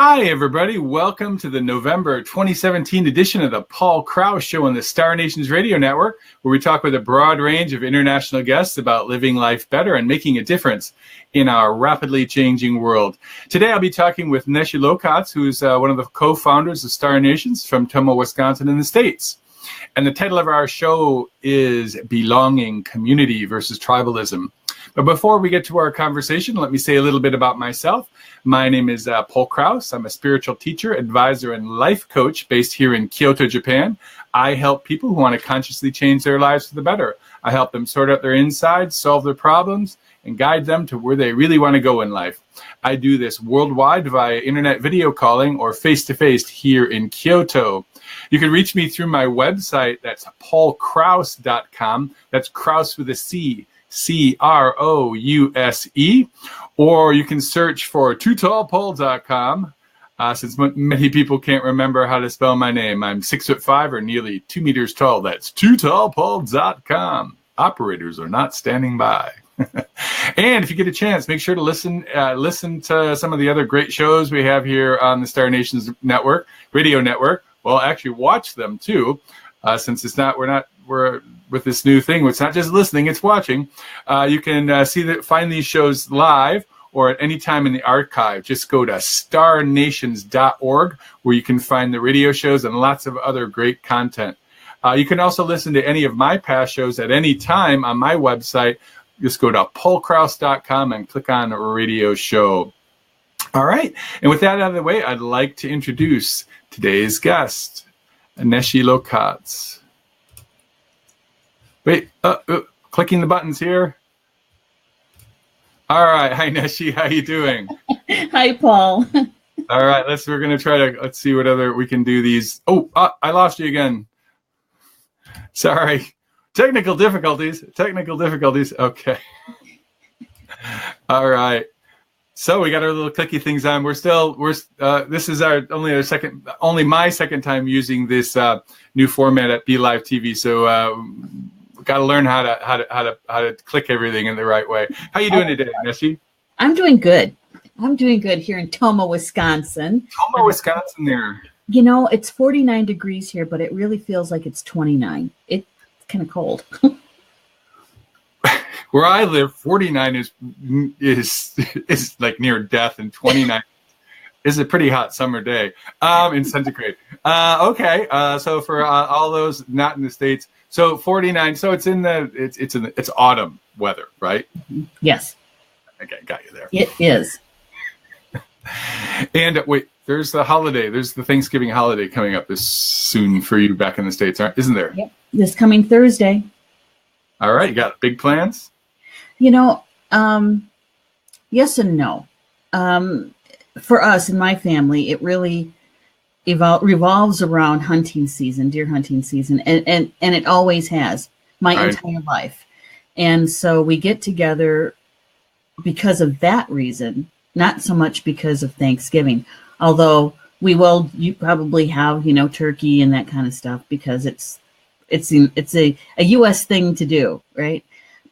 Hi, everybody. Welcome to the November 2017 edition of the Paul Crouse Show on the Star Nations Radio Network, where we talk with a broad range of international guests about living life better and making a difference in our rapidly changing world. Today, I'll be talking with Neshi Lokotz, who's one of the co-founders of Star Nations from Tomah, Wisconsin in the States. And the title of our show is Belonging, Community versus Tribalism. But before we get to our conversation, let me say a little bit about myself. My name is Paul Crouse. I'm a spiritual teacher, advisor, and life coach based here in Kyoto, Japan. I help people who want to consciously change their lives for the better. I help them sort out their insides, solve their problems, and guide them to where they really want to go in life. I do this worldwide via internet video calling or face-to-face here in Kyoto. You can reach me through my website. That's paulcrouse.com. That's Crouse with a C. Crouse, or you can search for tootallpaul.com, since many people can't remember how to spell my name. I'm 6'5" or nearly 2 meters tall. That's tootallpaul.com. Operators are not standing by. And if you get a chance, make sure to listen to some of the other great shows we have here on the Star Nations Network, Radio Network. Well, actually watch them too, since we're with this new thing. It's not just listening, it's watching. You can find these shows live or at any time in the archive. Just go to starnations.org, where you can find the radio shows and lots of other great content. You can also listen to any of my past shows at any time on my website. Just go to paulcrouse.com and click on a radio show. All right. And with that out of the way, I'd like to introduce today's guest, Neshi Lokotz. Wait, clicking the buttons here. All right. Hi, Neshi. How you doing? Hi, Paul. All right. Let's see what other we can do these. Oh, I lost you again. Sorry. Technical difficulties. Okay. All right. So we got our little clicky things on. This is only my second time using this new format at Be Live TV. So got to learn how to click everything in the right way. How you doing today, Neshi? I'm doing good. Here in Tomah, Wisconsin. Wisconsin there. You know, it's 49 degrees here, but it really feels like it's 29. It's kind of cold. Where I live, 49 is like near death, and 29 is a pretty hot summer day in centigrade. Okay, so for all those not in the States, so 49. So it's autumn weather, right? Yes. Okay, got you there. It is. And wait, there's the holiday. There's the Thanksgiving holiday coming up this soon for you back in the States, isn't there? Yep. This coming Thursday. All right, you got big plans? You know, yes and no. For us and my family, it really revolves around hunting season, deer hunting season, and it always has my entire life. And so we get together because of that reason, not so much because of Thanksgiving, although you probably have, turkey and that kind of stuff because it's a U.S. thing to do, right?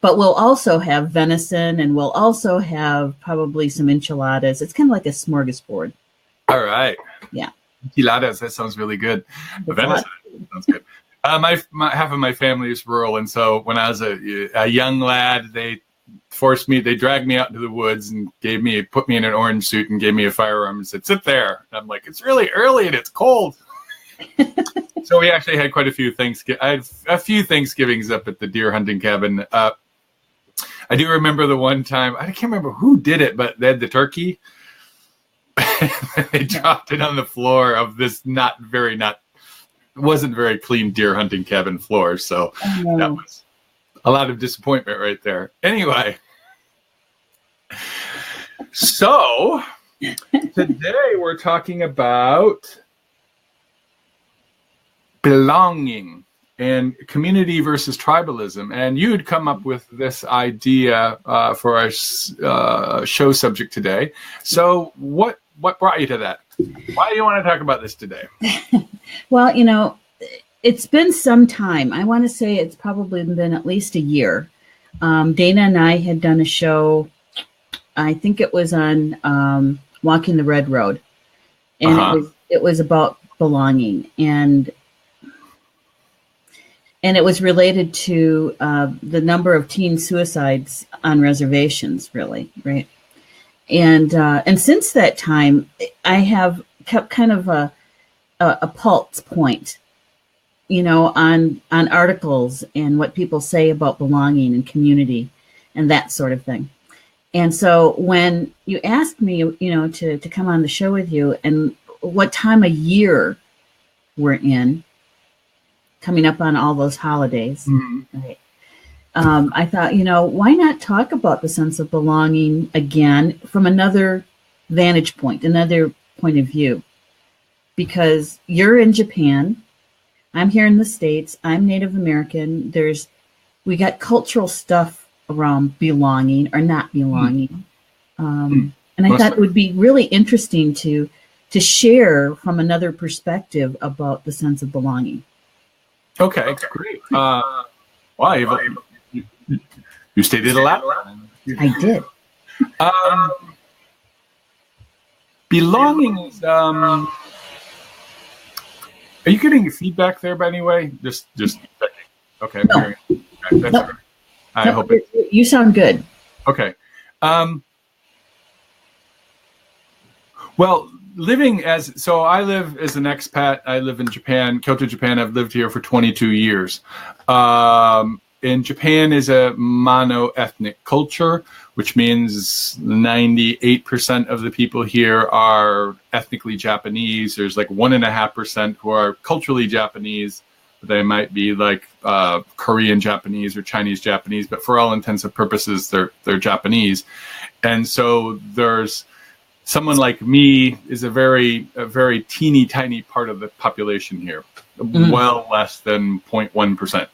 But we'll also have venison, and we'll also have probably some enchiladas. It's kind of like a smorgasbord. All right. Yeah. Enchiladas, that sounds really good. Venison sounds good. My half of my family is rural, and so when I was a young lad, they dragged me out into the woods and put me in an orange suit and gave me a firearm and said, "Sit there." And I'm like, "It's really early and it's cold." So we actually had quite a few Thanksgivings up at the deer hunting cabin. I do remember the one time, I can't remember who did it, but they had the turkey. They dropped it on the floor of this wasn't very clean deer hunting cabin floor. So that was a lot of disappointment right there. Anyway, so today we're talking about belonging and community versus tribalism. And you'd come up with this idea for our show subject today. So what brought you to that? Why do you want to talk about this today? Well, it's been some time. I want to say it's probably been at least a year. Dana and I had done a show, I think it was on Walking the Red Road. and Uh-huh. it was about belonging, and it was related to the number of teen suicides on reservations, really, right? And since that time, I have kept kind of a pulse point, on articles and what people say about belonging and community and that sort of thing. And so when you asked me, to come on the show with you, and what time of year we're in, coming up on all those holidays, right? I thought, why not talk about the sense of belonging again from another vantage point, another point of view? Because you're in Japan, I'm here in the States, I'm Native American. We got cultural stuff around belonging or not belonging. And I thought it would be really interesting to share from another perspective about the sense of belonging. Okay, great. Wow, you stated a lot. I did. Belonging is. Are you getting feedback there by any way? Just okay. I'm hearing it. Okay, that's great. I hope you sound good. Okay. Well, I live as an expat. I live in Japan, Kyoto, Japan. I've lived here for 22 years. And Japan is a mono-ethnic culture, which means 98% of the people here are ethnically Japanese. There's like 1.5% who are culturally Japanese. They might be like Korean Japanese or Chinese Japanese, but for all intents and purposes, they're Japanese. And so there's someone like me is a very teeny tiny part of the population here, well less than 0.1%.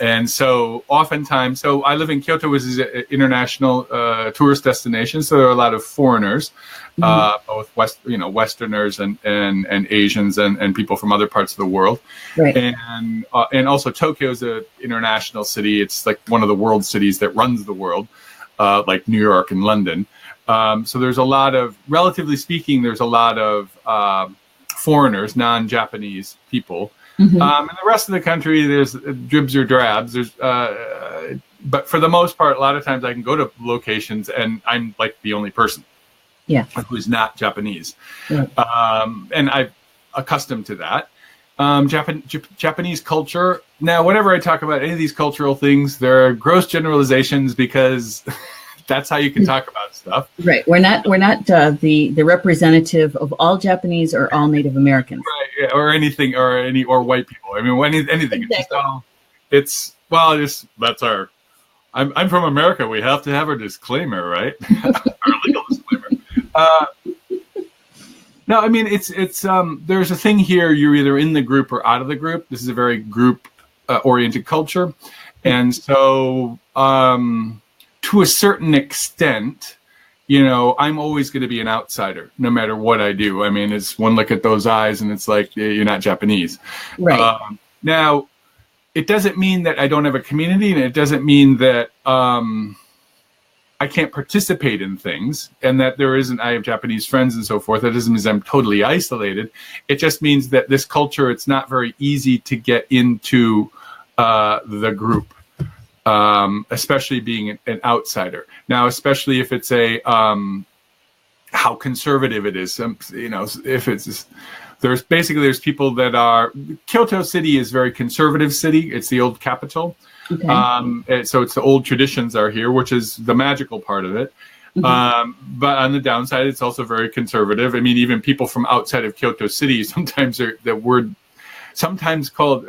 And so oftentimes, I live in Kyoto, which is an international tourist destination. So there are a lot of foreigners, both Westerners and Asians and people from other parts of the world. Right. And also Tokyo is an international city. It's like one of the world cities that runs the world, like New York and London. So there's a lot of, relatively speaking, there's a lot of foreigners, non-Japanese people. In the rest of the country, there's dribs or drabs. But for the most part, a lot of times I can go to locations and I'm like the only person who's not Japanese. Yeah. And I'm accustomed to that. Japanese culture. Now, whenever I talk about any of these cultural things, there are gross generalizations because that's how you can talk about stuff. Right. We're not the representative of all Japanese or all Native Americans. Right. Yeah, or anything, or white people. I mean, anything. Exactly. That's our. I'm from America. We have to have our disclaimer, right? Our legal disclaimer. No, I mean it's there's a thing here. You're either in the group or out of the group. This is a very group oriented culture, and so to a certain extent, I'm always going to be an outsider, no matter what I do. I mean, it's one look at those eyes, and it's like you're not Japanese. Right. Now, it doesn't mean that I don't have a community, and it doesn't mean that I can't participate in things, and that I have Japanese friends and so forth. That doesn't mean I'm totally isolated. It just means that this culture, it's not very easy to get into the group. Especially being an outsider. Now, especially if it's how conservative it is. If there's people that are. Kyoto City is a very conservative city. It's the old capital. Okay. So it's the old traditions are here, which is the magical part of it. But on the downside, it's also very conservative. I mean, even people from outside of Kyoto City, sometimes sometimes called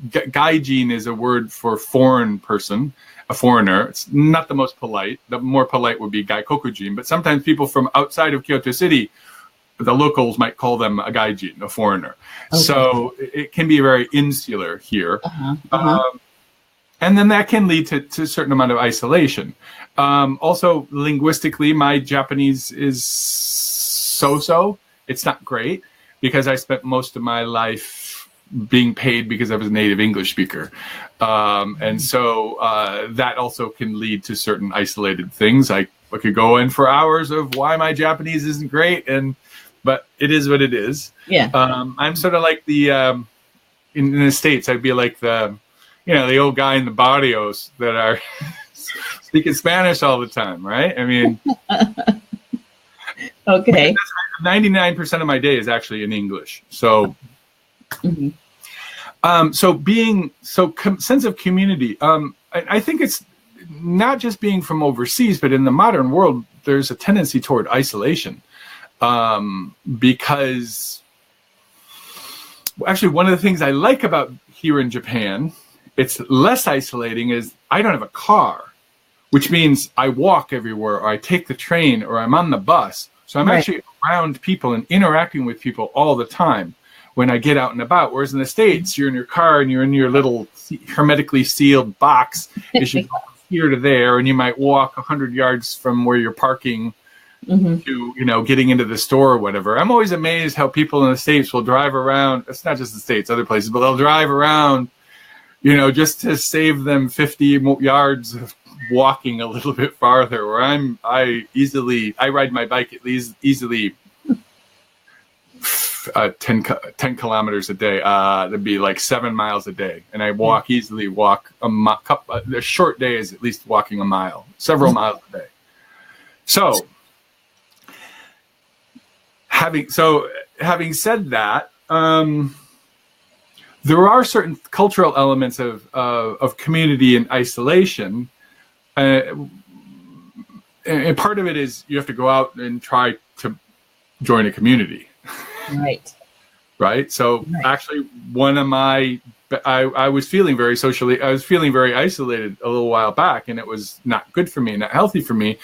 gaijin is a word for foreign person, a foreigner. It's not the most polite. The more polite would be gaikokujin. But sometimes people from outside of Kyoto City, the locals might call them a gaijin, a foreigner. Okay. So it can be very insular here. And then that can lead to a certain amount of isolation. Also, linguistically, my Japanese is so-so. It's not great because I spent most of my life being paid because I was a native English speaker. And so that also can lead to certain isolated things. I could go in for hours of why my Japanese isn't great. And but it is what it is. Yeah. I'm sort of like the in the States, I'd be like the the old guy in the barrios that are speaking Spanish all the time, right? I mean, okay. 99% of my day is actually in English. So, sense of community. I think it's not just being from overseas, but in the modern world, there's a tendency toward isolation. Because actually one of the things I like about here in Japan, it's less isolating, is I don't have a car, which means I walk everywhere, or I take the train, or I'm on the bus. So I'm actually around people and interacting with people all the time when I get out and about. Whereas in the States, you're in your car and you're in your little hermetically sealed box as you go here to there, and you might walk 100 yards from where you're parking to, getting into the store or whatever. I'm always amazed how people in the States will drive around. It's not just the States, other places, but they'll drive around, just to save them 50 yards of walking a little bit farther, where I ride my bike at least easily 10 kilometers a day. That'd be like 7 miles a day. And I walk a short day is at least walking a mile, several miles a day. So having said that, there are certain cultural elements of community and isolation. And part of it is you have to go out and try to join a community. Right. So actually I was feeling very isolated a little while back, and it was not good for me, not healthy for me.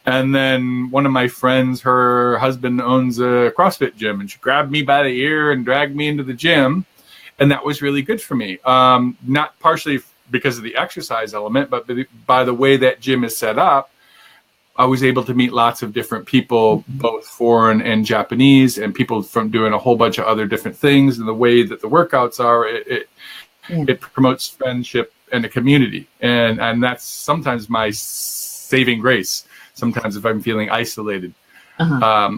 And then one of my friends, her husband owns a CrossFit gym, and she grabbed me by the ear and dragged me into the gym. And that was really good for me. Not partially because of the exercise element, but by the way that gym is set up, I was able to meet lots of different people, both foreign and Japanese, and people from doing a whole bunch of other different things. And the way that the workouts are, it promotes friendship and a community. And that's sometimes my saving grace. Sometimes if I'm feeling isolated. How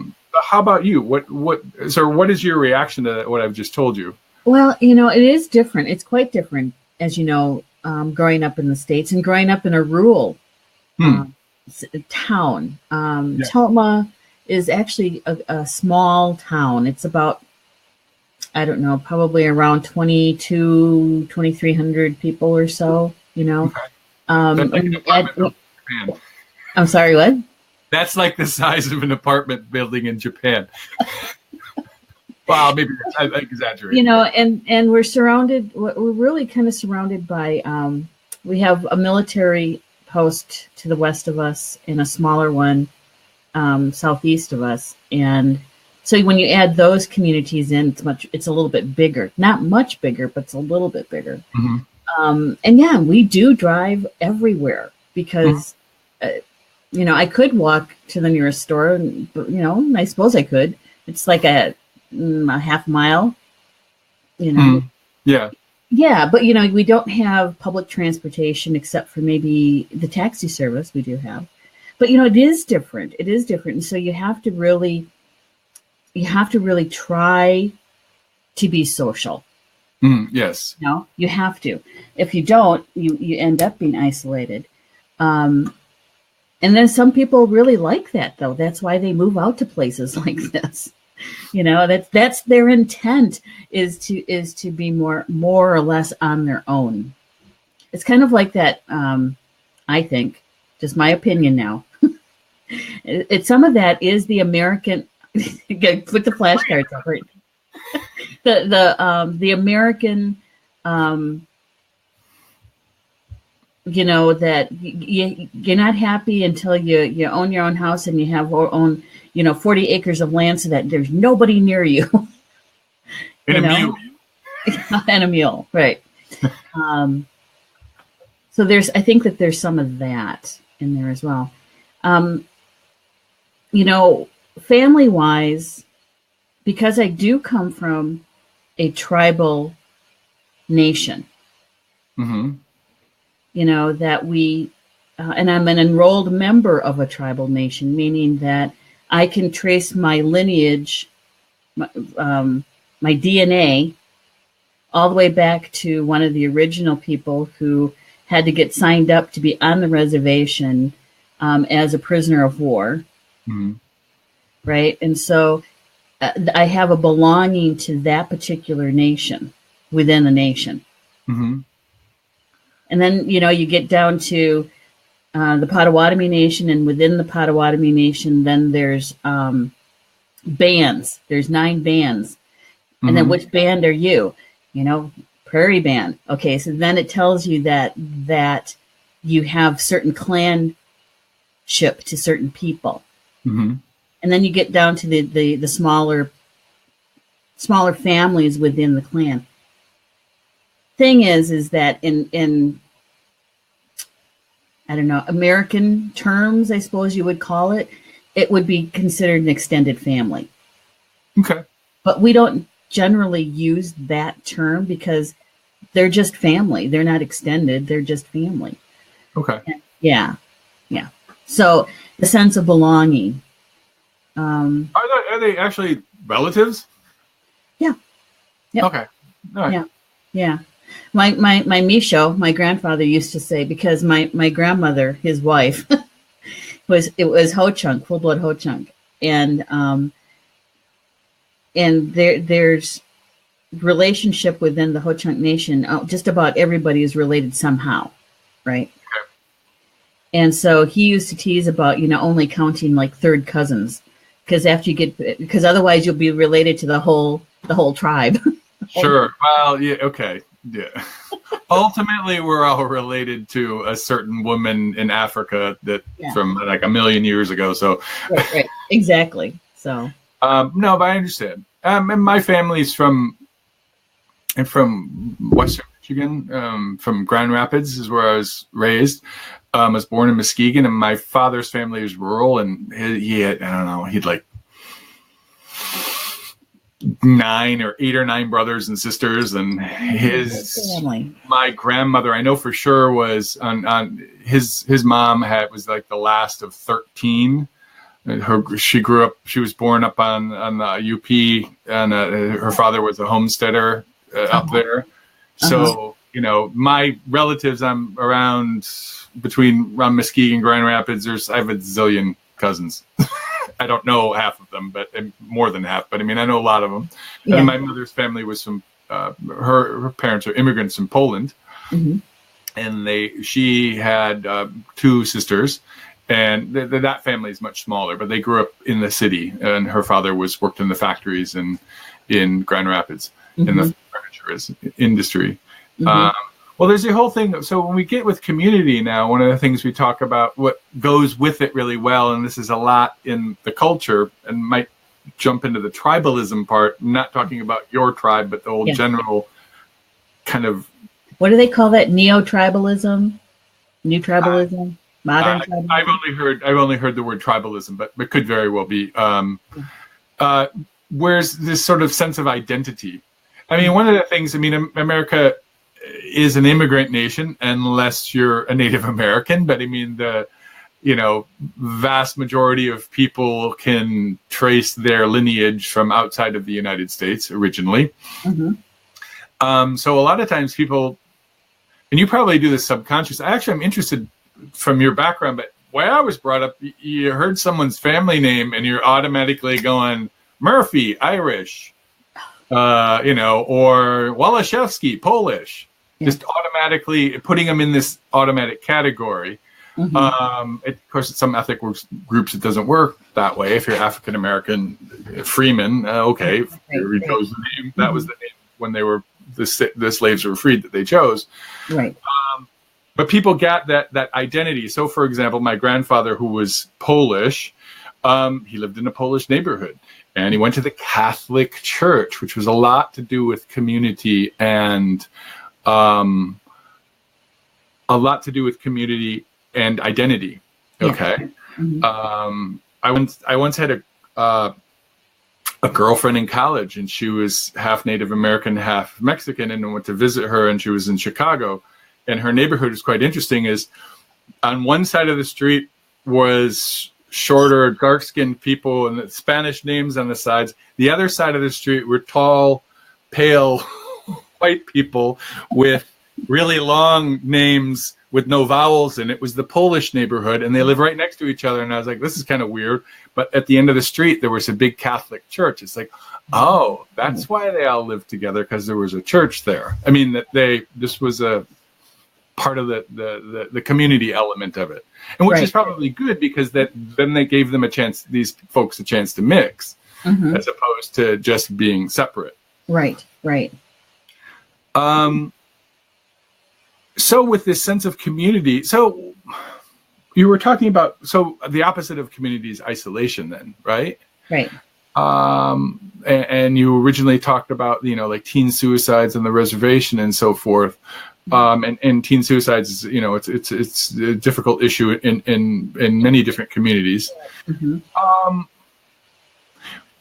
about you? What is your reaction to what I've just told you? Well, it is different. It's quite different, as you know, growing up in the States and growing up in a rural town. Totma is actually a small town. It's about, I don't know, probably around 2,300 people or so, Okay. I'm sorry, what? That's like the size of an apartment building in Japan. Well, maybe I exaggerate. And we're really kind of surrounded by, we have a military post to the west of us and a smaller one southeast of us. And so when you add those communities in, it's a little bit bigger. Not much bigger, but it's a little bit bigger. And we do drive everywhere because, I could walk to the nearest store, and, I suppose I could. It's like a half mile, Yeah, but we don't have public transportation except for maybe the taxi service we do have. But it is different. It is different, and so you have to really try to be social. Yes. You have to. If you don't, you end up being isolated. And then some people really like that, though. That's why they move out to places like this. That's their intent is to be more or less on their own. It's kind of like that. I think, just my opinion now. Some of that is the American. Put the flashcards up, right? The American. That you're not happy until you own your own house and you have own 40 acres of land so that there's nobody near you. And a mule. And a mule, right. So I think that there's some of that in there as well. Family-wise, because I do come from a tribal nation, that we, and I'm an enrolled member of a tribal nation, meaning that I can trace my lineage my DNA all the way back to one of the original people who had to get signed up to be on the reservation as a prisoner of war. Mm-hmm. Right. And so I have a belonging to that particular nation within the nation. Mm-hmm. And then, you get down to the Potawatomi Nation, and within the Potawatomi Nation, then there's bands. There's 9 bands. And then which band are you? Prairie Band. Okay, so then it tells you that you have certain clanship to certain people. Mm-hmm. And then you get down to the smaller families within the clan. Thing is that in I don't know, American terms, I suppose you would call it, it would be considered an extended family. Okay. But we don't generally use that term because they're just family. They're not extended. They're just family. Okay. Yeah. Yeah. So the sense of belonging. Are they actually relatives? Yeah. Yep. Okay. All right. Yeah. Yeah. My Misho, my grandfather used to say, because my grandmother, his wife, was Ho-Chunk, full blood Ho-Chunk, and there's relationship within the Ho-Chunk Nation. Just about everybody is related somehow, right? Okay. And so he used to tease about only counting like third cousins, because otherwise you'll be related to the whole tribe. Sure. Well, yeah. Okay. Yeah. Ultimately, we're all related to a certain woman in Africa from like 1 million years ago. So, right. Exactly. So, no, but I understand. And my family's from Western Michigan, from Grand Rapids is where I was raised. I was born in Muskegon, and my father's family is rural, and he had, I don't know, he'd like 8 or 9 brothers and sisters, and my grandmother, I know for sure, was on his mom was like the last of 13. She was born up on the UP, and her father was a homesteader up there. So my relatives, I'm around Muskegon, Grand Rapids. I have a zillion cousins. I don't know half of them, but more than half. But I mean, I know a lot of them. Yeah. And my mother's family was from her parents are immigrants from Poland, and she had 2 sisters, and that family is much smaller. But they grew up in the city, and her father worked in the factories in Grand Rapids in the furniture industry. Well, there's the whole thing. So when we get with community now, one of the things we talk about, what goes with it really well, and this is a lot in the culture, and might jump into the tribalism part, not talking about your tribe, but the whole general kind of... What do they call that? Neo-tribalism? New tribalism? Modern tribalism? I've only heard the word tribalism, but it could very well be. Where's this sort of sense of identity? I mean, one of the things, America is an immigrant nation unless you're a Native American, but I mean the vast majority of people can trace their lineage from outside of the United States originally. So a lot of times people, and you probably do this subconscious. I'm interested from your background, but way I was brought up, you heard someone's family name and you're automatically going Murphy, Irish, or Wałaszewski, Polish. Just automatically putting them in this automatic category. Of course, some ethnic groups it doesn't work that way. If you're African American, Freeman, okay, you chose the name. That was the name when they were the slaves were freed that they chose. Right. But people got that identity. So, for example, my grandfather, who was Polish, he lived in a Polish neighborhood, and he went to the Catholic Church, which was a lot to do with community and. A lot to do with community and identity. Okay. I once had a girlfriend in college, and she was half Native American, half Mexican, and I went to visit her, and she was in Chicago, and her neighborhood was quite interesting. Is on one side of the street was shorter, dark-skinned people and the Spanish names on the sides. The other side of the street were tall, pale white people with really long names with no vowels, and it was the Polish neighborhood, and they live right next to each other. And I was like, this is kind of weird. But at the end of the street, there was a big Catholic church. It's like, oh, that's why they all lived together, because there was a church there. I mean, this was a part of the community element of it, and which is probably good, because then they gave them these folks a chance to mix, as opposed to just being separate. Right. So with this sense of community, so you were talking about, so the opposite of community is isolation then, right? Right. And you originally talked about, like teen suicides on the reservation and so forth. And teen suicides is, it's a difficult issue in many different communities.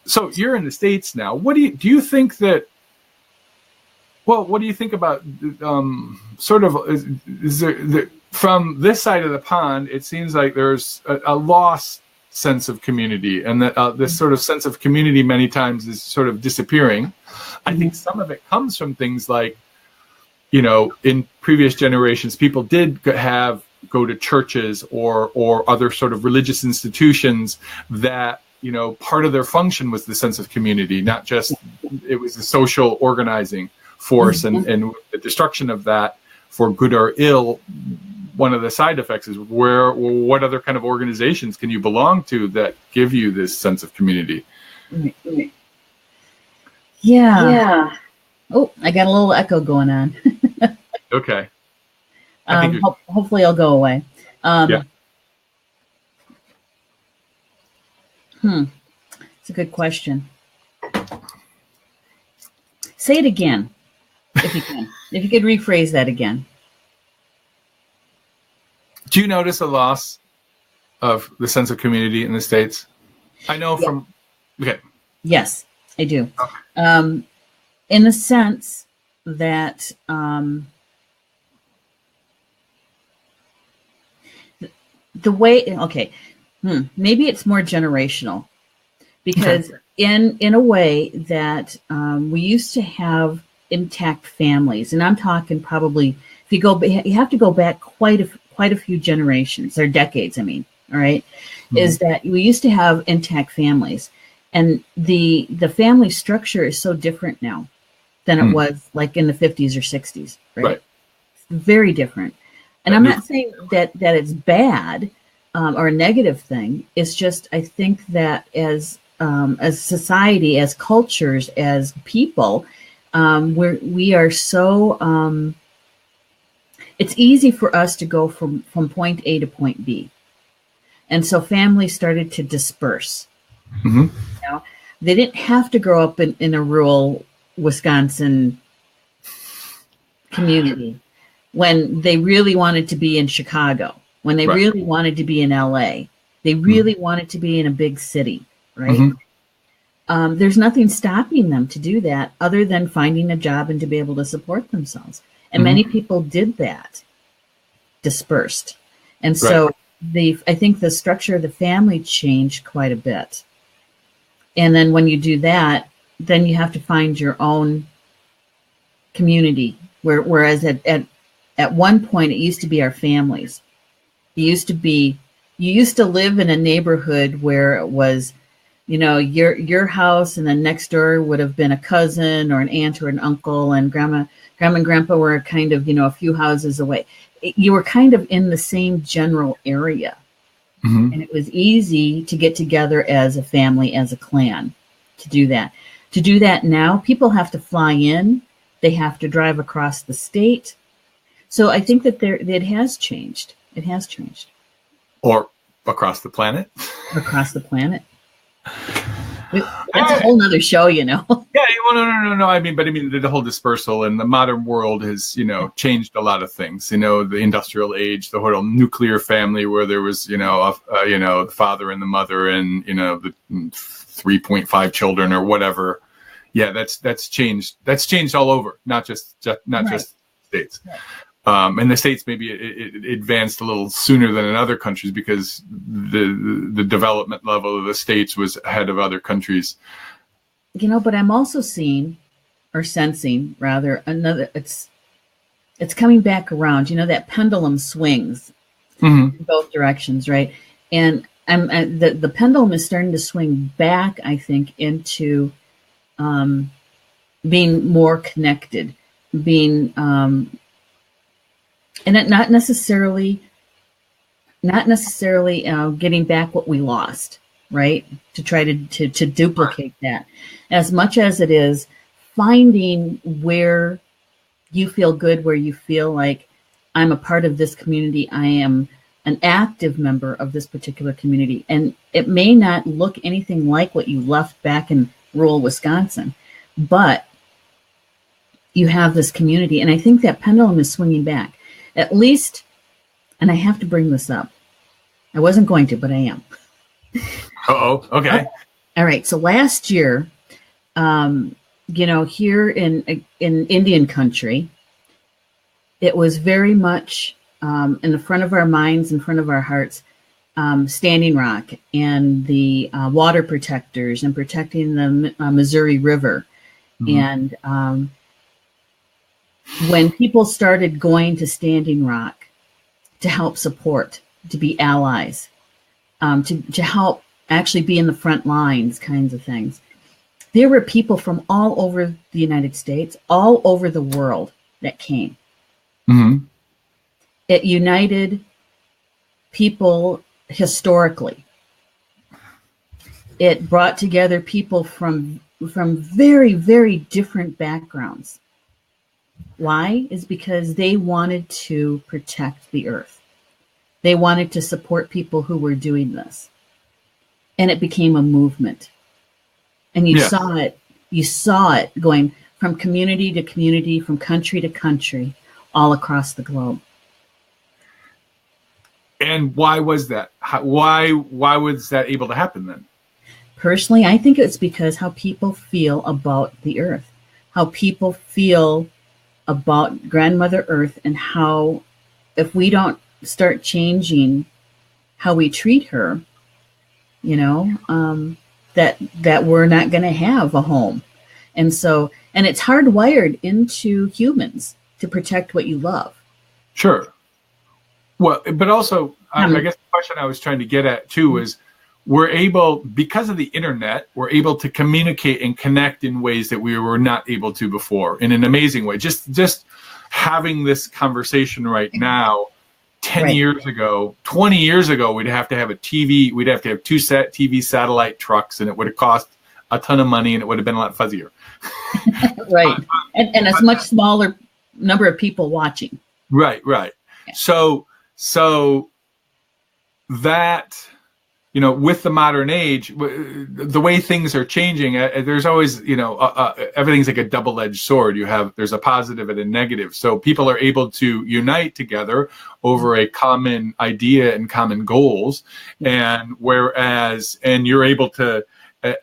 So you're in the States now. What do you think that, what do you think about sort of, is there, from this side of the pond, it seems like there's a lost sense of community, and that this sort of sense of community many times is sort of disappearing. I think some of it comes from things like, in previous generations, people did go to churches or other sort of religious institutions that, part of their function was the sense of community, not just, it was a social organizing force, and the destruction of that, for good or ill, one of the side effects is what other kind of organizations can you belong to that give you this sense of community? Yeah. Oh, I got a little echo going on. Okay. Hopefully it'll go away. It's a good question. Say it again, if you can. If you could rephrase that again. Do you notice a loss of the sense of community in the States? I know from... Okay. Yes, I do. Okay. In the sense that the way... Okay. Maybe it's more generational. Because in a way that we used to have intact families, and I'm talking probably, you have to go back quite a few generations, or decades, I mean, all right, is that we used to have intact families, and the family structure is so different now than it was like in the 50s or 60s, right? It's very different. And I'm not saying that it's bad or a negative thing. It's just, I think that as society, as cultures, as people, we are so... it's easy for us to go from point A to point B. And so families started to disperse. They didn't have to grow up in a rural Wisconsin community when they really wanted to be in Chicago, when they really wanted to be in LA. They really wanted to be in a big city, right? There's nothing stopping them to do that other than finding a job and to be able to support themselves. And many people did that, dispersed. And so I think the structure of the family changed quite a bit. And then when you do that, then you have to find your own community. Whereas at one point, it used to be our families. You used to live in a neighborhood where it was, your house, and then next door would have been a cousin or an aunt or an uncle, and grandma and grandpa were kind of, a few houses away. You were kind of in the same general area. And it was easy to get together as a family, as a clan, to do that. To do that now, people have to fly in. They have to drive across the state. So I think that it has changed. It has changed. Or across the planet. Across the planet. That's a whole nother show, Yeah, well, no. I mean, the whole dispersal and the modern world has, changed a lot of things. The industrial age, the whole nuclear family where there was, the father and the mother and, the 3.5 children or whatever. Yeah, that's changed. That's changed all over, not just States. In the States, maybe it advanced a little sooner than in other countries because the development level of the States was ahead of other countries. But I'm also seeing, or sensing rather, it's coming back around. That pendulum swings in both directions, right? And the pendulum is starting to swing back, I think, into being more connected, being and it not necessarily getting back what we lost, right? To try to duplicate that, as much as it is finding where you feel good, where you feel like I'm a part of this community, I am an active member of this particular community, and it may not look anything like what you left back in rural Wisconsin, but you have this community, and I think that pendulum is swinging back. At least, and I have to bring this up. I wasn't going to, but I am. Okay. All right. So last year, here in Indian country, it was very much in the front of our minds, in front of our hearts, Standing Rock and the water protectors and protecting the Missouri River. And when people started going to Standing Rock to help support, to be allies, to help actually be in the front lines kinds of things, there were people from all over the United States, all over the world that came. It united people historically. It brought together people from very, very different backgrounds. Why? Is because they wanted to protect the earth. They wanted to support people who were doing this. And it became a movement. And you saw it going from community to community, from country to country, all across the globe. And why was that? Why was that able to happen then? Personally, I think it's because how people feel about the earth, how people feel about Grandmother Earth, and how if we don't start changing how we treat her, that we're not going to have a home. And it's hardwired into humans to protect what you love. Sure. Well, but also, I guess the question I was trying to get at too is, we're able, because of the internet, we're able to communicate and connect in ways that we were not able to before, in an amazing way. Just having this conversation right now, 10 years ago, 20 years ago, we'd have to have a TV, we'd have to have two TV satellite trucks, and it would have cost a ton of money, and it would have been a lot fuzzier. Right. And a much smaller number of people watching. Right. Yeah. So that, with the modern age, the way things are changing, there's always, everything's like a double-edged sword. There's a positive and a negative. So people are able to unite together over a common idea and common goals. And you're able to,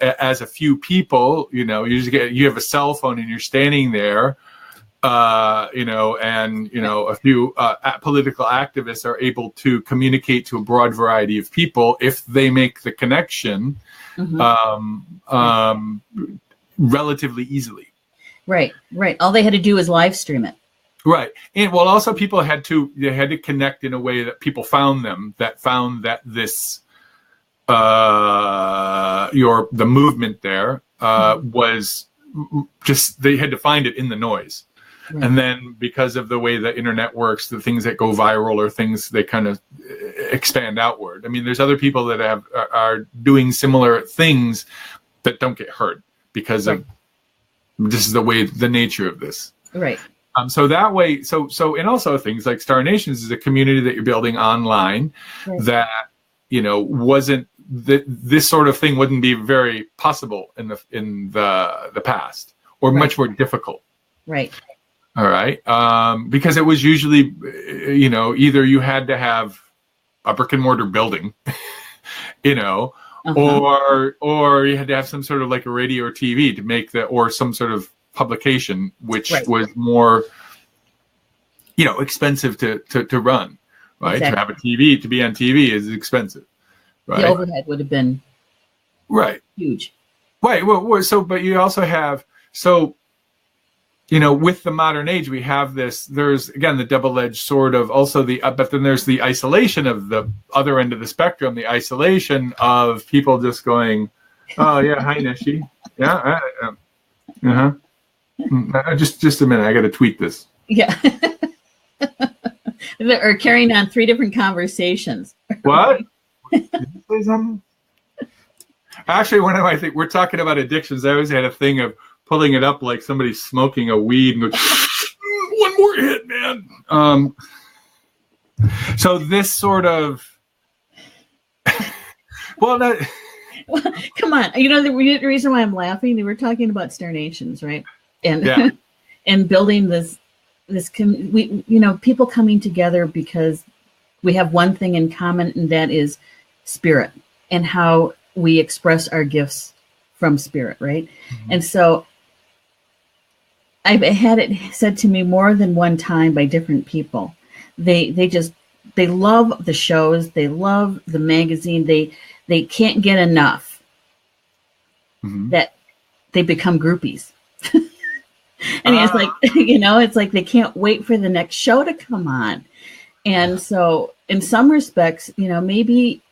as a few people, you have a cell phone and you're standing there, a few political activists are able to communicate to a broad variety of people if they make the connection relatively easily. Right. All they had to do was live stream it. Right. And also people had to connect in a way that people found that this the movement there was just, they had to find it in the noise. Right. And then because of the way the internet works, the things that go viral or things, they kind of expand outward. I mean, there's other people that are doing similar things that don't get heard because of this is the nature of this. Right. So that way, and also things like Star Nations is a community that you're building online that, wasn't this sort of thing wouldn't be very possible in the past, or much more difficult. Right. All right. Because it was usually, either you had to have a brick and mortar building, or you had to have some sort of like a radio or TV to make or some sort of publication, which was more expensive to run, right? Exactly. To have a TV, to be on TV is expensive, right? The overhead would have been huge. Right. Well, but you also have, with the modern age, we have this, there's, again, the double-edged sword of also but then there's the isolation of the other end of the spectrum, the isolation of people just going, oh, yeah, hi, Neshi. Yeah. Just a minute. I got to tweet this. Yeah. Or carrying on 3 different conversations. What? Did you say something? Actually, I think we're talking about addictions. I always had a thing of pulling it up like somebody's smoking a weed and go, one more hit, man. So this sort of, well, come on. The reason why I'm laughing, they were talking about Star Nations, right? And and building this people coming together because we have one thing in common, and that is spirit and how we express our gifts from spirit, right? Mm-hmm. And so I've had it said to me more than one time by different people. They love the shows, they love the magazine, they can't get enough, that they become groupies. And it's like, it's like they can't wait for the next show to come on. And so in some respects, maybe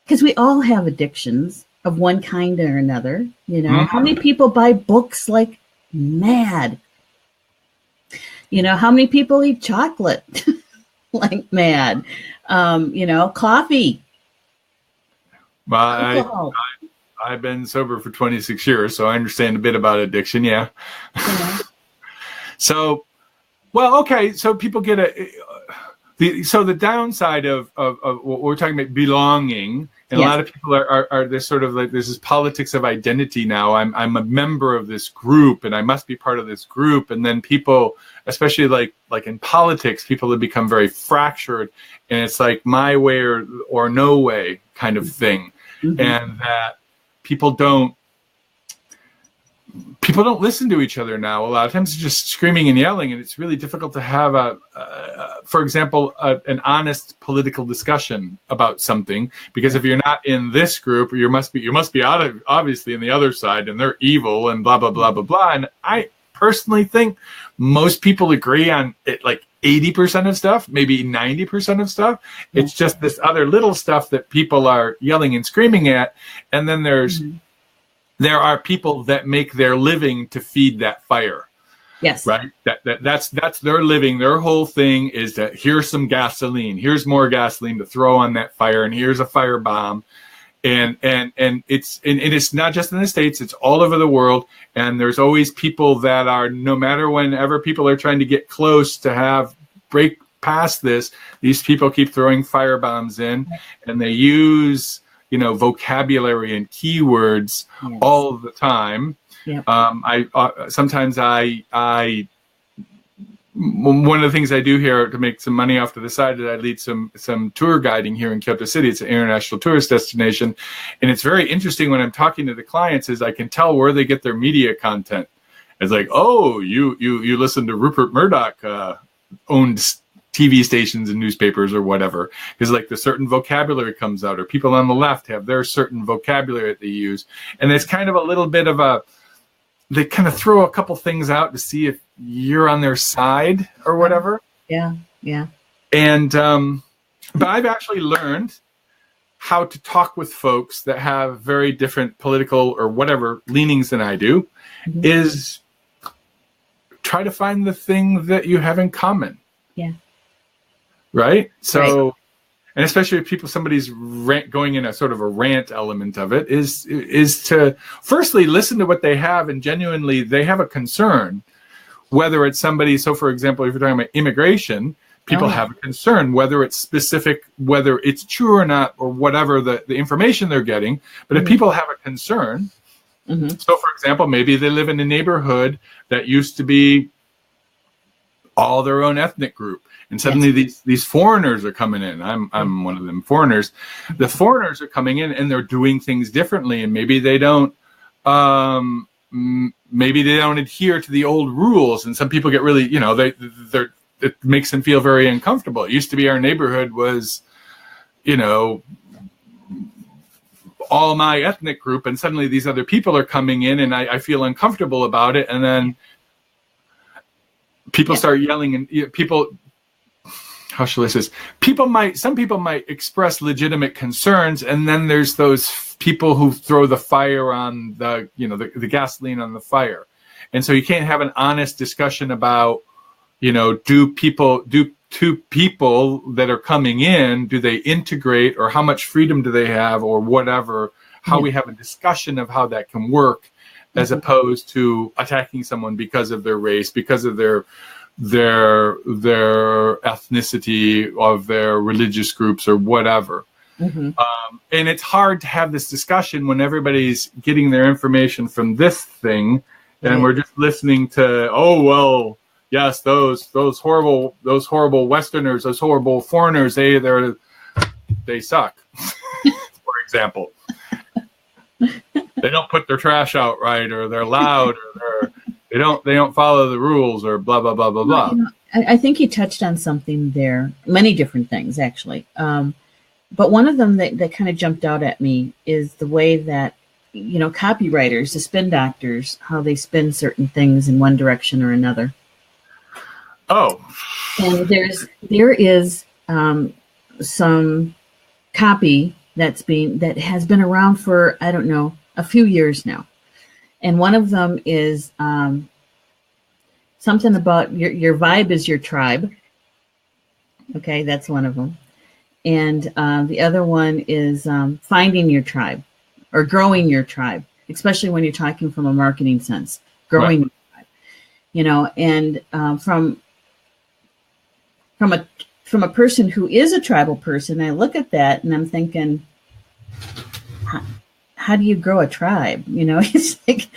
because we all have addictions of one kind or another, how many people buy books like mad? How many people eat chocolate like mad? Coffee. Well, I've been sober for 26 years, so I understand a bit about addiction. Yeah. So, well, okay. So people get the downside of what we're talking about, belonging, and a lot of people are this sort of like, there's this politics of identity now. I'm a member of this group, and I must be part of this group. And then people, especially like in politics, people have become very fractured, and it's like my way or no way kind of thing, and that people don't listen to each other now. A lot of times it's just screaming and yelling, and it's really difficult to have for example, an honest political discussion about something, because if you're not in this group, you must be obviously in the other side, and they're evil and blah blah blah blah blah. And I personally think most people agree on it, like 80% of stuff, maybe 90% of stuff. It's just this other little stuff that people are yelling and screaming at, and then there are people that make their living to feed that fire. Yes. Right. That's their living. Their whole thing is that here's some gasoline. Here's more gasoline to throw on that fire, and here's a fire bomb. And it's not just in the States, it's all over the world. And there's always people that are, no matter whenever people are trying to get close to break past this, these people keep throwing fire bombs in, and they use vocabulary and keywords all the time. Yep. Sometimes one of the things I do here to make some money off to the side is I lead some tour guiding here in Kyoto City. It's an international tourist destination, and it's very interesting when I'm talking to the clients is I can tell where they get their media content. It's like, oh, you listen to Rupert Murdoch owned TV stations and newspapers or whatever, because like the certain vocabulary comes out, or people on the left have their certain vocabulary that they use, and it's kind of a little bit of they kind of throw a couple things out to see if you're on their side or whatever. Yeah. And but I've actually learned how to talk with folks that have very different political or whatever leanings than I do, is try to find the thing that you have in common. Yeah. Right. So, and especially if somebody's going in a sort of a rant element of it is to firstly listen to what they have, and genuinely they have a concern, whether it's somebody. So for example, if you're talking about immigration, people have a concern, whether it's specific, whether it's true or not, or whatever the information they're getting. But if people have a concern, so for example, maybe they live in a neighborhood that used to be all their own ethnic group, and suddenly these foreigners are coming in. I'm one of them foreigners. The foreigners are coming in, and they're doing things differently, and maybe they don't adhere to the old rules. And some people get really, it makes them feel very uncomfortable. It used to be our neighborhood was, all my ethnic group, and suddenly these other people are coming in, and I feel uncomfortable about it. And then people start yelling, and people, how shall I say this? Some people might express legitimate concerns, and then there's those people who throw the fire on the gasoline on the fire. And so you can't have an honest discussion about, do two people that are coming in, do they integrate, or how much freedom do they have, or whatever, how we have a discussion of how that can work, as opposed to attacking someone because of their race, because of their ethnicity, of their religious groups, or whatever. And it's hard to have this discussion when everybody's getting their information from this thing, and we're just listening to, yes, those horrible Westerners, those horrible foreigners, they suck. For example, they don't put their trash out right, or they're loud, or they don't follow the rules, or blah blah blah blah blah. I think you touched on something there, many different things actually, but one of them that kind of jumped out at me is the way that copywriters, the spin doctors, how they spin certain things in one direction or another. Oh, and there is some copy that has been around for, I don't know, a few years now, and one of them is something about your vibe is your tribe. Okay, that's one of them, and the other one is finding your tribe or growing your tribe, especially when you're talking from a marketing sense, growing your tribe. And from a person who is a tribal person, I look at that and I'm thinking, how do you grow a tribe? It's like,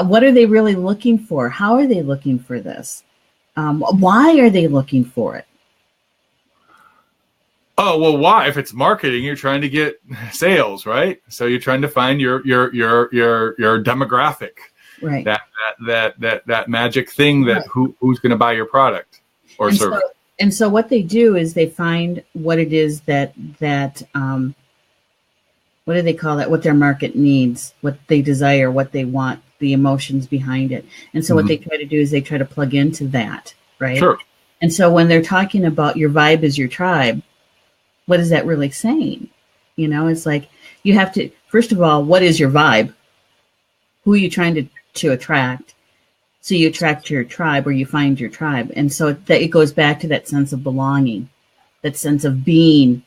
what are they really looking for? How are they looking for this? Why are they looking for it? Oh, well, why? If it's marketing, you're trying to get sales, right? So you're trying to find your demographic, right? That magic thing that who's going to buy your product or service. And so what they do is they find what it is that what do they call that? What their market needs, what they desire, what they want, the emotions behind it. And so what they try to do is they try to plug into that, right? Sure. And so when they're talking about your vibe is your tribe, what is that really saying? It's like you have to, first of all, what is your vibe? Who are you trying to attract? So you attract your tribe, or you find your tribe. And so it goes back to that sense of belonging, that sense of being,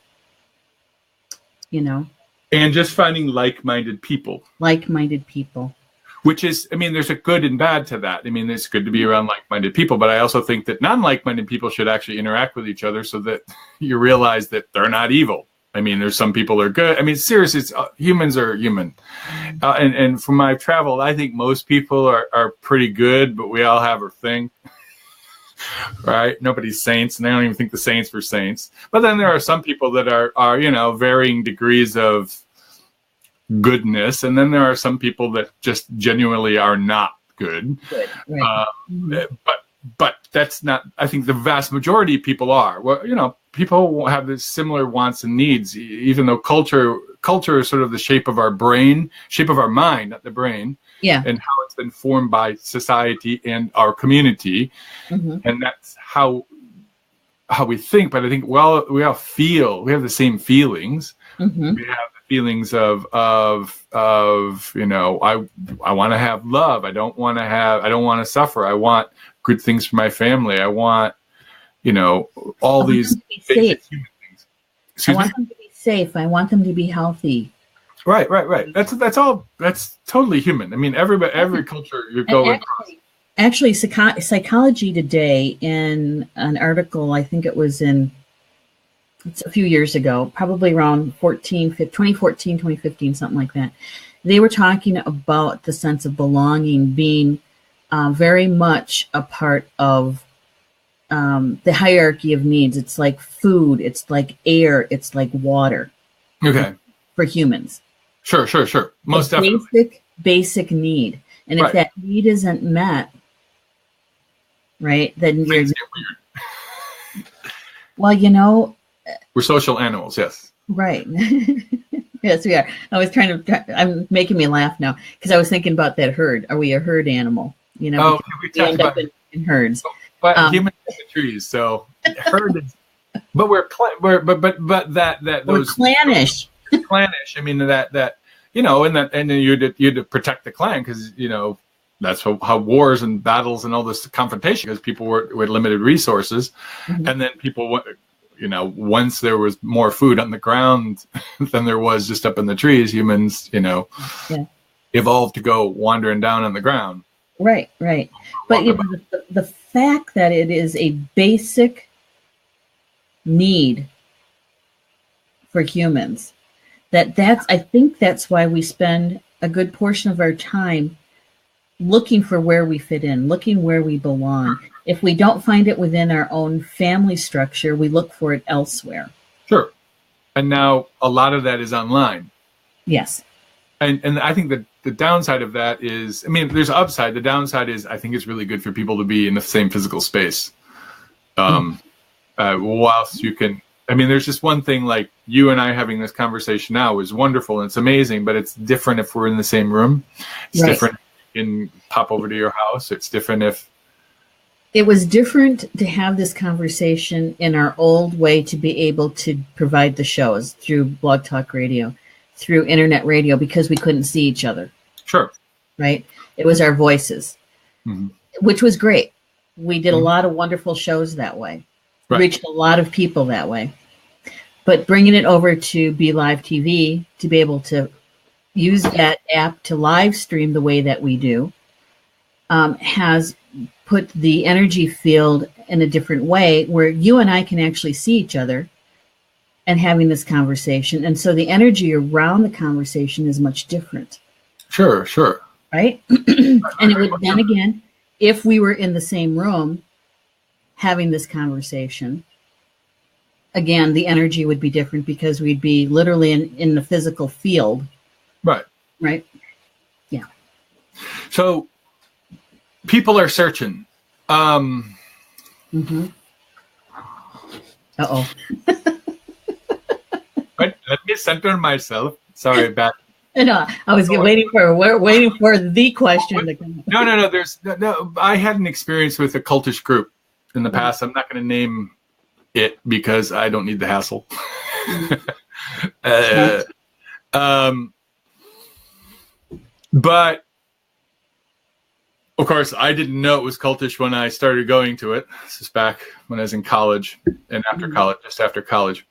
And just finding like-minded people. Like-minded people. Which is, there's a good and bad to that. It's good to be around like-minded people, but I also think that non-like-minded people should actually interact with each other so that you realize that they're not evil. There's some people that are good. Seriously, humans are human. And from my travel, I think most people are pretty good, but we all have our thing. Right? Nobody's saints, and I don't even think the saints were saints. But then there are some people that are varying degrees of goodness, and then there are some people that just genuinely are not good. Right. But that's not, I think the vast majority of people are. Well, people have this similar wants and needs, even though culture is sort of the shape of our brain, shape of our mind, not the brain. Yeah. And how it's been formed by society and our community. And that's how we think. But I think, we all we have the same feelings. We have the feelings of I want to have love. I don't want to suffer. I want good things for my family. I want, all these basic human things. I want them to be safe. I want them to be healthy. Right. That's all. That's totally human. Every culture you go across. Actually, Psychology Today, in an article, I think it was it's a few years ago, probably around 2014, 2015, something like that. They were talking about the sense of belonging being very much a part of the hierarchy of needs. It's like food, it's like air, it's like water. Okay. For humans. Sure. Most definitely. Basic need. And if that need isn't met, right, then Well, We're social animals, yes. right. Yes, we are. I'm making me laugh now because I was thinking about that herd. Are we a herd animal? We We end up in herds. But humans are the trees, so herd is. But we're those clannish. Clannish. I mean that and then you had to protect the clan because that's how wars and battles and all this confrontation, because people were with limited resources, and then people once there was more food on the ground than there was just up in the trees, humans evolved to go wandering down on the ground. Right. But the fact that it is a basic need for humans, I think that's why we spend a good portion of our time looking for where we fit in, looking where we belong. If we don't find it within our own family structure, we look for it elsewhere. Sure. And now a lot of that is online. Yes. And I think that the downside of that is, there's an upside. The downside is I think it's really good for people to be in the same physical space. Whilst you can, there's just one thing, like you and I having this conversation now is wonderful and it's amazing, but it's different if we're in the same room. It's different if you can pop over to your house. It's different if... It was different to have this conversation in our old way, to be able to provide the shows through Blog Talk Radio, through internet radio, because we couldn't see each other. Sure. Right? It was our voices, which was great. We did a lot of wonderful shows that way. Right. Reached a lot of people that way. But bringing it over to Be Live TV, to be able to use that app to live stream the way that we do, has put the energy field in a different way, where you and I can actually see each other and having this conversation. And so the energy around the conversation is much different. Sure. Right? And it would, then again, if we were in the same room having this conversation, again, the energy would be different because we'd be literally in the physical field. Right? Yeah. So people are searching. Uh-oh. But let me center myself. Sorry, Beth. No, I was waiting for the question to come. No. I had an experience with a cultish group in the past. I'm not going to name it because I don't need the hassle. But of course, I didn't know it was cultish when I started going to it. This is back when I was in college and just after college.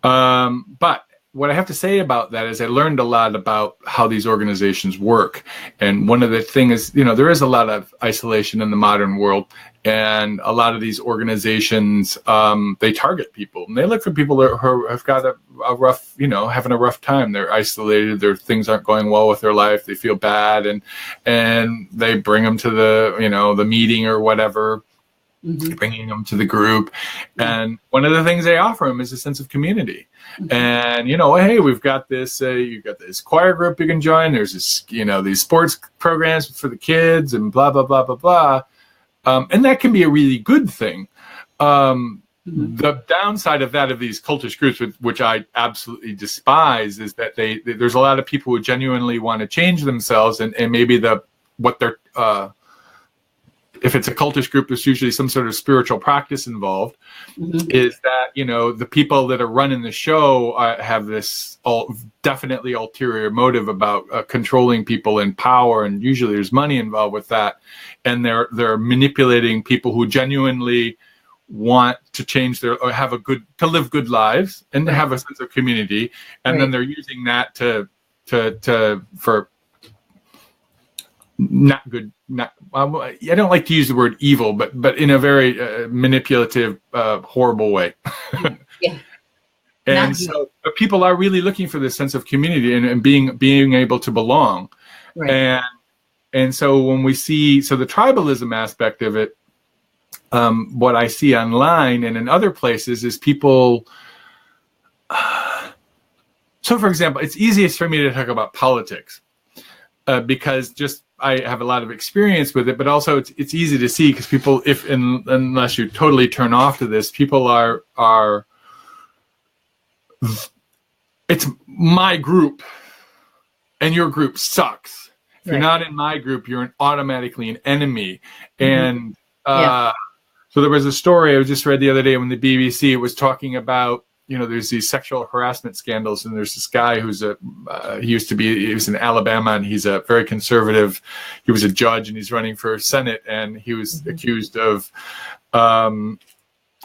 But what I have to say about that is I learned a lot about how these organizations work. And one of the things is, there is a lot of isolation in the modern world. And a lot of these organizations, they target people. And they look for people who have got a rough, having a rough time. They're isolated. Things aren't going well with their life. They feel bad. And they bring them to the meeting or whatever. Bringing them to the group. And one of the things they offer them is a sense of community. And, hey, we've got this, you've got this choir group you can join. There's this, these sports programs for the kids and blah, blah, blah, blah, blah. And that can be a really good thing. The downside of that, of these cultish groups, which I absolutely despise, is that there's a lot of people who genuinely want to change themselves, and maybe if it's a cultish group, there's usually some sort of spiritual practice involved. Is that, the people that are running the show have this definitely ulterior motive about controlling people in power, and usually there's money involved with that, and they're manipulating people who genuinely want to change to live good lives and to have a sense of community, and then they're using that for not good. I don't like to use the word evil, but in a very manipulative, horrible way. And so people are really looking for this sense of community and being able to belong. And so when we see the tribalism aspect of it, what I see online and in other places is people. So, for example, it's easiest for me to talk about politics because just I have a lot of experience with it, but also it's easy to see because people, unless you totally turn off to this, people are it's my group and your group sucks. If you're not in my group, you're automatically an enemy. And so there was a story I just read the other day when the BBC was talking about, there's these sexual harassment scandals, and there's this guy who's he was in Alabama, and he's a very conservative. He was a judge, and he's running for Senate, and he was accused of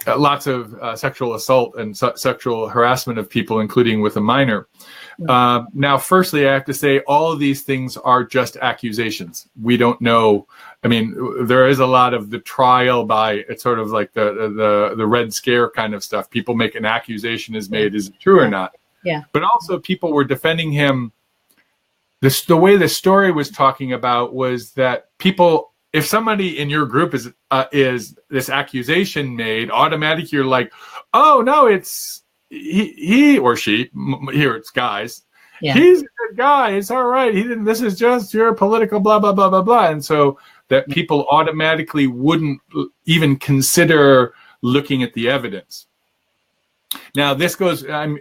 lots of sexual assault and sexual harassment of people, including with a minor. Now, firstly, I have to say all of these things are just accusations. We don't know. I mean, there is a lot of the trial by, it's sort of like the Red Scare kind of stuff. People make an accusation is made. Is it true or not? Yeah. But also people were defending him. The way the story was talking about was that people, if somebody in your group is this accusation made, automatically you're like, oh no, it's he or she. Here it's guys. Yeah. He's a good guy. It's all right. This is just your political blah blah blah blah blah. And so that people automatically wouldn't even consider looking at the evidence. Now this goes, and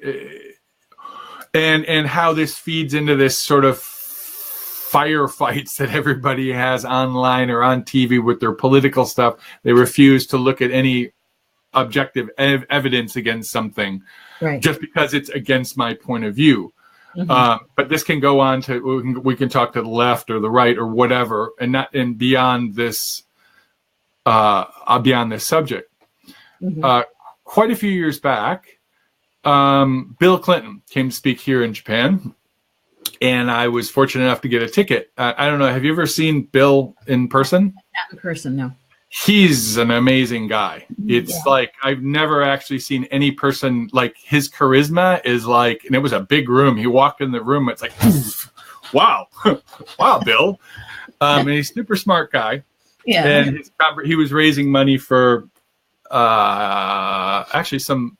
how this feeds into this sort of firefights that everybody has online or on TV with their political stuff. They refuse to look at any objective evidence against something, just because it's against my point of view. But this can go on to, we can talk to the left or the right or whatever, and beyond this subject. Quite a few years back, Bill Clinton came to speak here in Japan, and I was fortunate enough to get a ticket. I don't know, have you ever seen Bill in person? Not in person, no. He's an amazing guy. It's like, I've never actually seen any person, like his charisma is like, and it was a big room. He walked in the room, it's like, wow, wow, Bill. And he's a super smart guy. Yeah. And he was raising money for actually some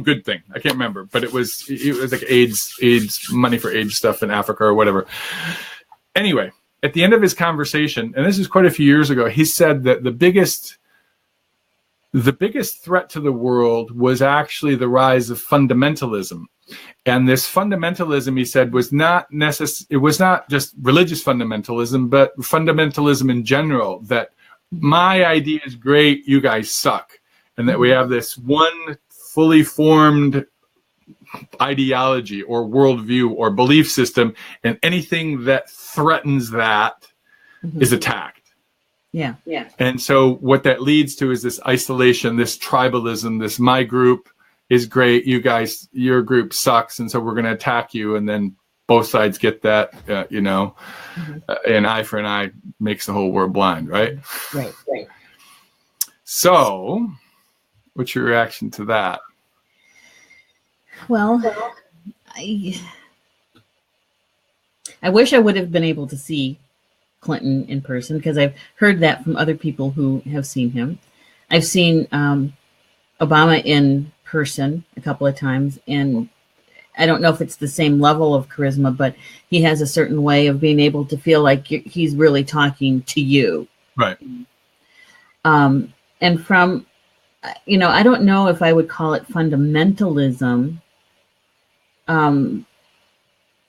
good thing. I can't remember, but it was like AIDS money for AIDS stuff in Africa or whatever. Anyway, at the end of his conversation, and this is quite a few years ago, he said that the biggest threat to the world was actually the rise of fundamentalism. And this fundamentalism, he said, was not it was not just religious fundamentalism, but fundamentalism in general, that my idea is great, you guys suck. And that we have this one fully formed ideology or worldview or belief system, and anything that threatens that is attacked. Yeah. And so what that leads to is this isolation, this tribalism, this my group is great, you guys, your group sucks, and so we're going to attack you, and then both sides get that, an eye for an eye makes the whole world blind, right? Right. So what's your reaction to that? Well, I wish I would have been able to see Clinton in person, because I've heard that from other people who have seen him. I've seen Obama in person a couple of times, and I don't know if it's the same level of charisma, but he has a certain way of being able to feel like he's really talking to you. Right. And from, I don't know if I would call it fundamentalism.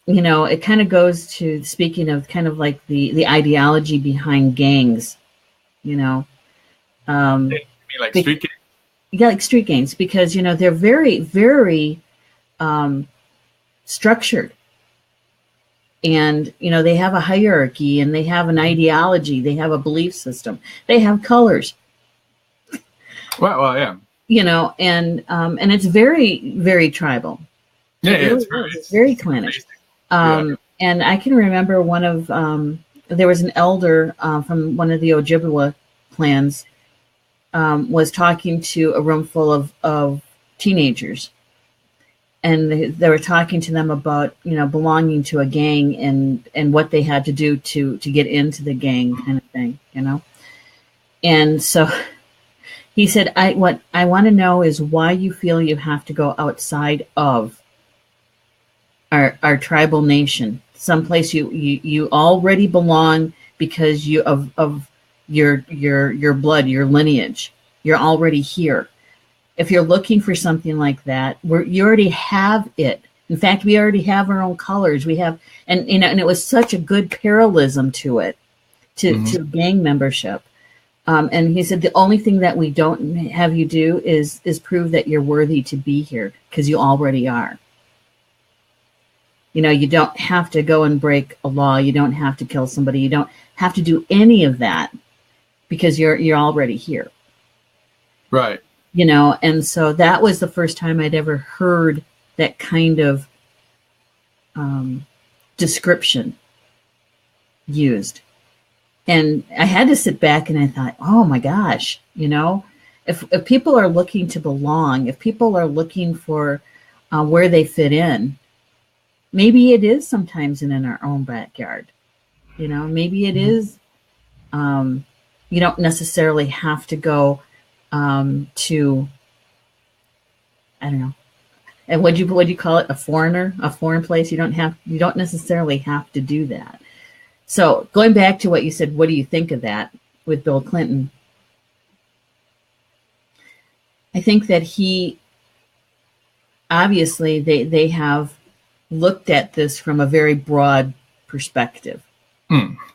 It kind of goes to, speaking of kind of like the ideology behind gangs, You mean like street gangs? Yeah, like street gangs, because, they're very, very structured. And, they have a hierarchy, and they have an ideology. They have a belief system. They have colors. Well, yeah. And it's very, very tribal. Yeah, it's very clannish. And I can remember one of, there was an elder from one of the Ojibwa clans was talking to a room full of teenagers. And they were talking to them about, belonging to a gang and what they had to do to get into the gang kind of thing, And so he said, what I want to know is why you feel you have to go outside of our tribal nation someplace you already belong because of your blood, your lineage. You're already here. If you're looking for something like that, you already have it. In fact, we already have our own colors. We have, and it was such a good parallelism to it, to gang membership. And he said the only thing that we don't have you do is prove that you're worthy to be here, because you already are. You don't have to go and break a law. You don't have to kill somebody. You don't have to do any of that, because you're already here. Right. And so that was the first time I'd ever heard that kind of description used. And I had to sit back and I thought, oh my gosh, if people are looking to belong, if people are looking for where they fit in, maybe it is sometimes in our own backyard. Maybe it is. You don't necessarily have to go to, I don't know. And what do you call it? A foreign place? You don't necessarily have to do that. So going back to what you said, what do you think of that with Bill Clinton? I think that he, obviously they have looked at this from a very broad perspective.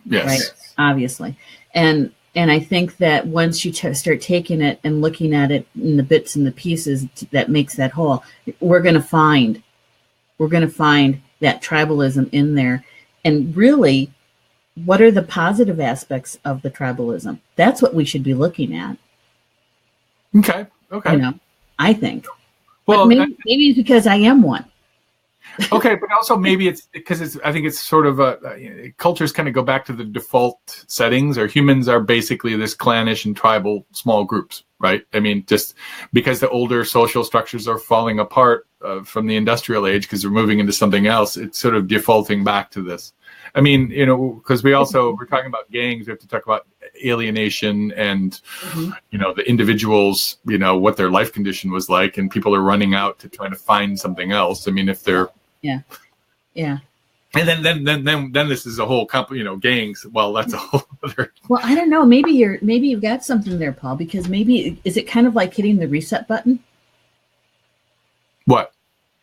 Yes. Right? Obviously. And I think that once you start taking it and looking at it in the bits and the pieces that makes that whole, we're going to find that tribalism in there. And really, what are the positive aspects of the tribalism? That's what we should be looking at. Okay. I think. Well, but maybe it's because I am one. Okay, but also maybe it's because I think it's sort of cultures kind of go back to the default settings, or humans are basically this clannish and tribal small groups, right? I mean, just because the older social structures are falling apart from the industrial age because we're moving into something else, it's sort of defaulting back to this. I mean, because we're talking about gangs, we have to talk about alienation and, the individuals, what their life condition was like, and people are running out to try to find something else. I mean, if they're, yeah. And then this is a whole gangs. Well, that's a whole other. Well, I don't know. Maybe you've got something there, Paul, because maybe is it kind of like hitting the reset button? What?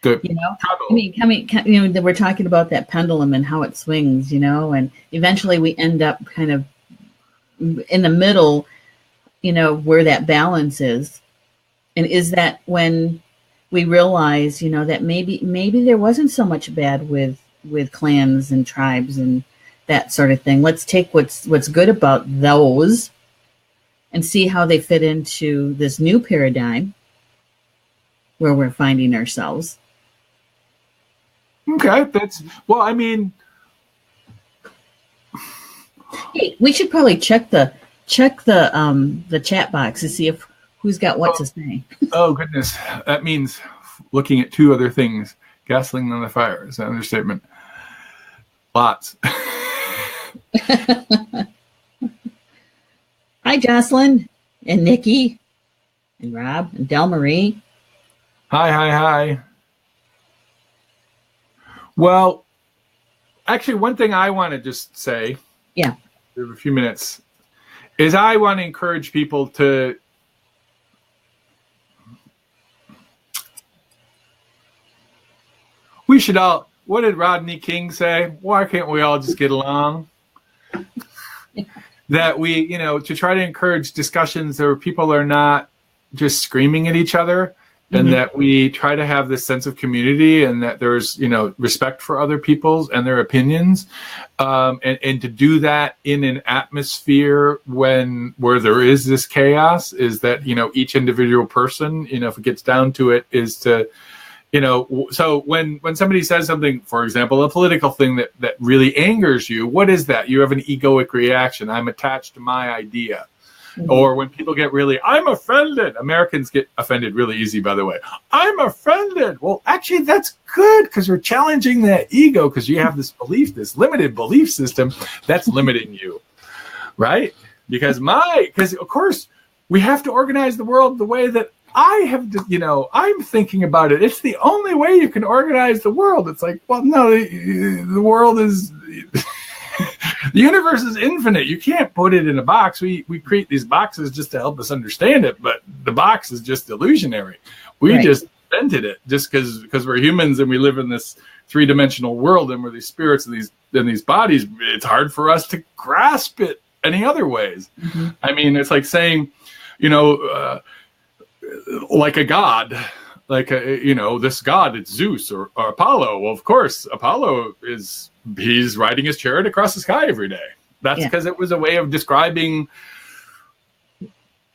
We're talking about that pendulum and how it swings, and eventually we end up kind of in the middle, where that balance is. And is that when we realize, that maybe there wasn't so much bad with clans and tribes and that sort of thing. Let's take what's good about those and see how they fit into this new paradigm where we're finding ourselves. Okay, Hey, we should probably check the chat box to see if who's got what to say. Oh goodness, that means looking at two other things. Gasoline on the fire is an understatement. Lots. Hi, Jocelyn and Nikki and Rob and Del Marie. Hi. Well, actually, one thing I want to just say, we have a few minutes, is I want to encourage people to we should all, what did Rodney King say? Why can't we all just get along? That we, to try to encourage discussions where people are not just screaming at each other, and that we try to have this sense of community, and that there's, respect for other people's and their opinions, and to do that in an atmosphere where there is this chaos, is that, each individual person, if it gets down to it, is to, so when somebody says something, for example, a political thing that really angers you, what is that? You have an egoic reaction. I'm attached to my idea. Or when people get really, I'm offended. Americans get offended really easy, by the way. I'm offended. Well, actually, that's good, because you're challenging that ego, because you have this belief, this limited belief system that's limiting you, right? Because of course, we have to organize the world the way that I'm thinking about it. It's the only way you can organize the world. It's like, well, no, the world is, the universe is infinite. You can't put it in a box. We create these boxes just to help us understand it, but the box is just illusionary. We just invented it just because we're humans and we live in this three-dimensional world and we're these spirits and these bodies. It's hard for us to grasp it any other ways. Mm-hmm. I mean, it's like saying, like a god, this god, it's Zeus or Apollo. Well, of course, Apollo he's riding his chariot across the sky every day. That's because it was a way of describing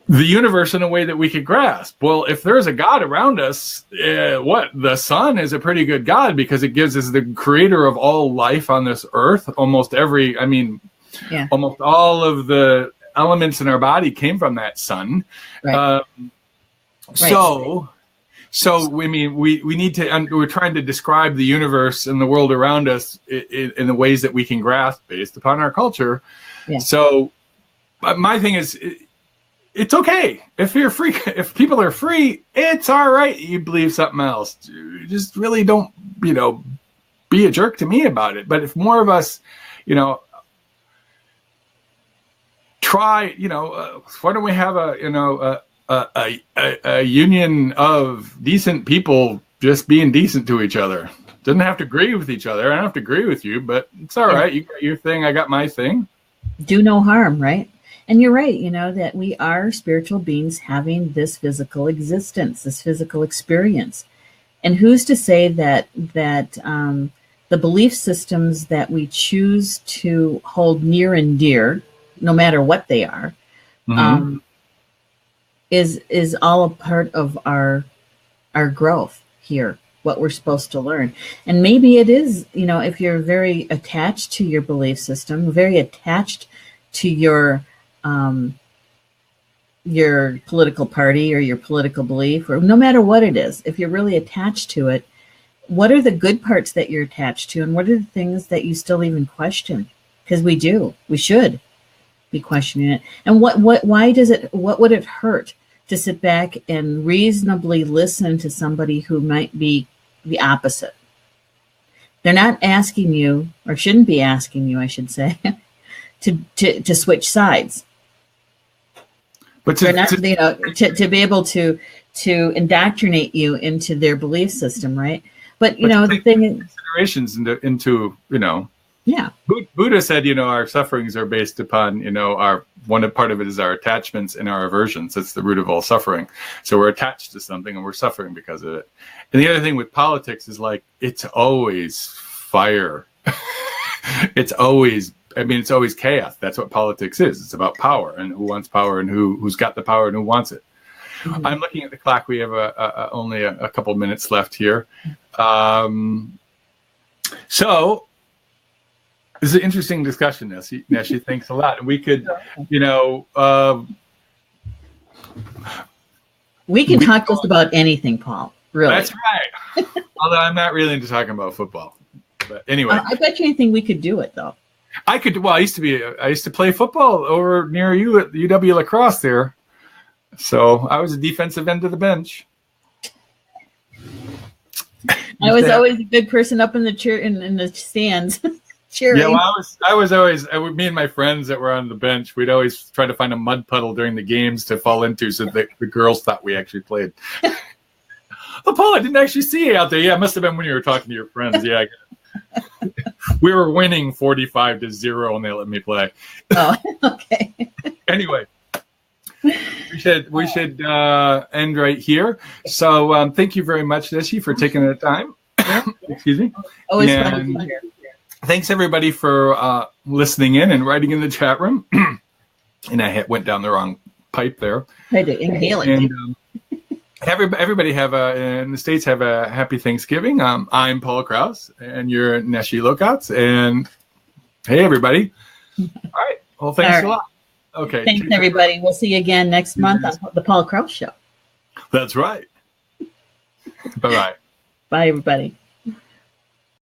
the universe in a way that we could grasp. Well, if there's a god around us, the sun is a pretty good god because it gives us the creator of all life on this earth. Almost all of the elements in our body came from that sun. Right. So we need to, we're trying to describe the universe and the world around us in the ways that we can grasp based upon our culture. Yeah. So my thing is, it's okay if you're free. If people are free, it's all right. You believe something else. You just really don't, be a jerk to me about it. But if more of us, try, why don't we have a union of decent people just being decent to each other? Doesn't have to agree with each other. I don't have to agree with you, but it's all right. You got your thing, I got my thing. Do no harm, right? And you're right, that we are spiritual beings having this physical existence, this physical experience. And who's to say that the belief systems that we choose to hold near and dear, no matter what they are, mm-hmm. is all a part of our growth here, what we're supposed to learn. And maybe it is, if you're very attached to your belief system, very attached to your political party or your political belief, or no matter what it is, if you're really attached to it, what are the good parts that you're attached to, and what are the things that you still even question? Because we should be questioning it. And what would it hurt to sit back and reasonably listen to somebody who might be the opposite? They're not asking you, or shouldn't be asking you, I should say, to switch sides. But to be able to indoctrinate you into their belief system, right? But the thing is, considerations into yeah. Buddha said, our sufferings are based upon, our part of it is our attachments and our aversions. That's the root of all suffering. So we're attached to something and we're suffering because of it. And the other thing with politics is it's always fire. It's always chaos. That's what politics is. It's about power and who wants power and who's got the power and who wants it. Mm-hmm. I'm looking at the clock. We have only a couple minutes left here. So this is an interesting discussion, Neshi. Thanks a lot. And we could, we can talk just about anything, Paul. Really. That's right. Although I'm not really into talking about football. But anyway. I bet you anything we could do it, though. I could. Well, I used to play football over near you at UW La Crosse there. So I was a defensive end of the bench. I was always a good person up in the chair in the stands. Cheering. Yeah, well, I was always, me and my friends that were on the bench, we'd always try to find a mud puddle during the games to fall into so that the girls thought we actually played. Oh, Paul, I didn't actually see you out there. Yeah, it must have been when you were talking to your friends. Yeah, we were winning 45-0 and they let me play. Oh, okay. Anyway, we should end right here. So thank you very much, Neshi, for taking the time. Excuse me. Always fun to be here. Thanks, everybody, for listening in and writing in the chat room. And I went down the wrong pipe there. I did. Inhale it. And, everybody in the States have a happy Thanksgiving. I'm Paul Crouse, and you're Neshi Lokotz. And hey, everybody. All right. Well, thanks a lot. Okay. Thanks, everybody. We'll see you again next month on the Paul Crouse Show. That's right. Bye-bye. Bye, everybody.